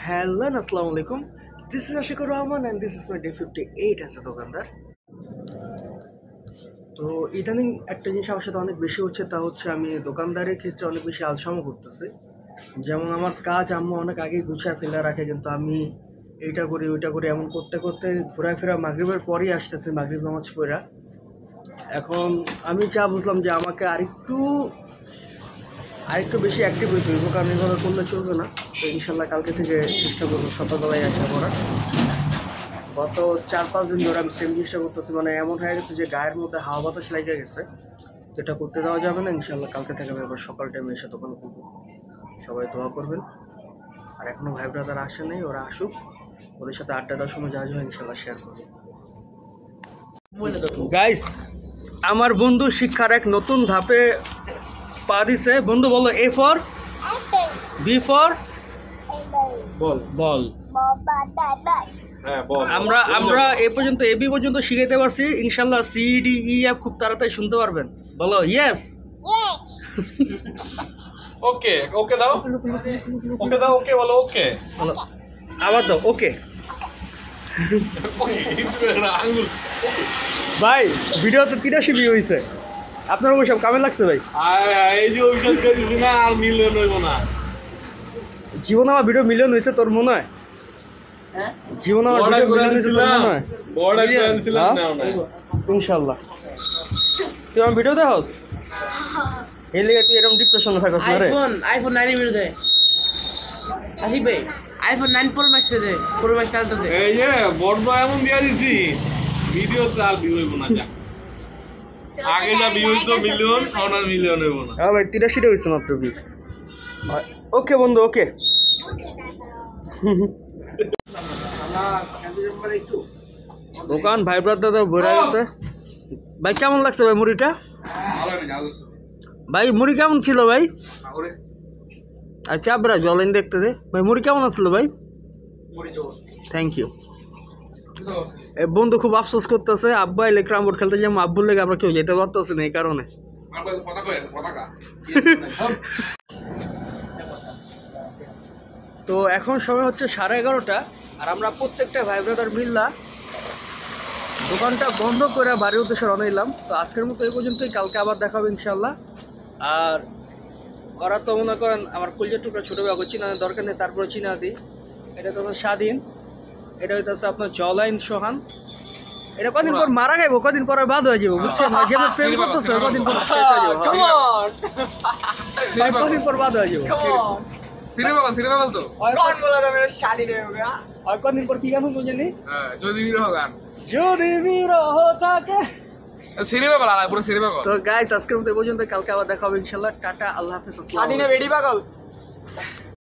Hello and Assalamu alaikum. This is Ashikur Rahman and this is my day 58 as a দোকানদার। তো ইদানিং একটা জিনিস আমার সাথে অনেক বেশি হচ্ছে, তা হচ্ছে আমি দোকানদারের ক্ষেত্রে অনেক বেশি আলসামো করতেছি। যেমন আমার কাজ আম্মু অনেক আগেই গুছিয়ে ফেলে রাখে, কিন্তু আমি এইটা করি ওইটা করি এমন করতে করতে ঘোরাফেরা মাগরিবের পরই আসতেছে, মাগরিব নামাজ পড়া। এখন আমি যা বুঝলাম যে আমাকে আরেকটু বেশি অ্যাক্টিভ হইতে হইব, কারণ এভাবে করলে চলবে না। তো ইনশাল্লাহ কালকে থেকে চেষ্টা করবো সকালবেলায় আসা করার। গত 4-5 দিন ধরে আমি সেম জিনিসটা করতেছি, মানে এমন হয়ে গেছে যে গায়ের মধ্যে হাওয়া বাতাস লেগে গেছে। তো এটা করতে দেওয়া যাবে না। ইনশাল্লাহ কালকে থেকে আমি আবার সকাল টাইমে এসে দোকানে করবো। সবাই দোয়া করবেন। আর এখনও ভাই ব্রাদার আসে নেই, ওরা আসুক, ওদের সাথে আড্ডা দেওয়ার সময় যা যা হয় ইনশাল্লাহ শেয়ার করবো। গাইস, আমার বন্ধু শিক্ষার এক নতুন ধাপে পা দিছে। বন্ধু বলো, A for B for ball বল। আমরা এ পর্যন্ত এবি পর্যন্ত শিখাইতে পারছি। ইনশাল্লাহ সি ডি ই এফ খুব তাড়াতাড়ি শুনতে পারবেন। বলো ইয়েস। ওকে ওকে দাও, ওকে দাও, ওকে বলো, ওকে বলো আবার দাও, ওকে। ভাই ভিডিও তো 83 ভিউ হয়েছে। আপনার সব কামে লাগছে ভাই? এই যে অভিশাপ করে দিছি না, আর মিলিয়ন হইব না। জীবনে আমার ভিডিও মিলিয়ন হয়েছে তোর মনে হয়? জীবনে আমার ভিডিও মিলিয়ন হয়েছে তোর মনে হয়? বড় একটা আনছিলাম না না ইনশাআল্লাহ। তুই আমার ভিডিও দেখোস? এই লেগে তুই এরকম ডিপ্রেশনে থাকস না রে? আইফোন 9 এর ভিডিও দে আসি ভাই, আইফোন 9 প্রো ম্যাক্স দে, প্রো ম্যাক্স চালতে দে। এই যে বড় এমন দিয়া দিছি ভিডিও চাল ভিউ হইব না। যা আগে যা ভিউ হইতো মিলিয়ন, এখন আর মিলিয়ন হইব না। হ্যাঁ ভাই 83টা হয়েছে মাত্র ভিউ। ওকে বন্ধু, ওকে। দোকান ভাই ব্রাদার ভরে গেছে। ভাই কেমন লাগছে ভাই মুড়িটা? ভাই মুড়ি কেমন ছিল ভাই? আচ্ছা আপনারা জলেন দেখতে দে। ভাই মুড়ি কেমন আসলো ভাই? Thank you. বন্ধু খুব আফসোস করতেছে, আব্বা এলে ক্রাম বোর্ড খেলতে যাই, আব্বুর লেগে আমরা কেউ যেতে পারতেছি না এই কারণে। তো এখন সময় হচ্ছে 11:30, আর আমরা প্রত্যেকটা ভাই ব্রাদার মিল্লা দোকানটা বন্ধ করে বাড়ির উদ্দেশ্যে রওনা দিলাম। তো আজকের মতো এই পর্যন্তই, কালকে আবার দেখা হবে ইনশাল্লাহ। আর ওরা তো মনে করেন আমার কলিজার টুকরা ছোটো বাবু, চিনানোর দরকার নেই, তারপরে চিনা দিই। এটা তো স্বাধীন, এটা হইতেছে আপনার জলাইন সোহান। এটা কদিন পর মারা খাইবো, কদিন পরে বাদ হয়ে যাবো, বুঝছেন? যেমন প্রেম করতেছে কদিন পর কদিন পর বাদ হয়ে যাবো। কদিন পর কি গান শুনবো জানি? যদি বিরহ থাকে। তো গাইস আজকের মতো এই পর্যন্ত, কালকে আবার দেখা হবে ইনশাল্লাহ। টাটা, আল্লাহ হাফেজ।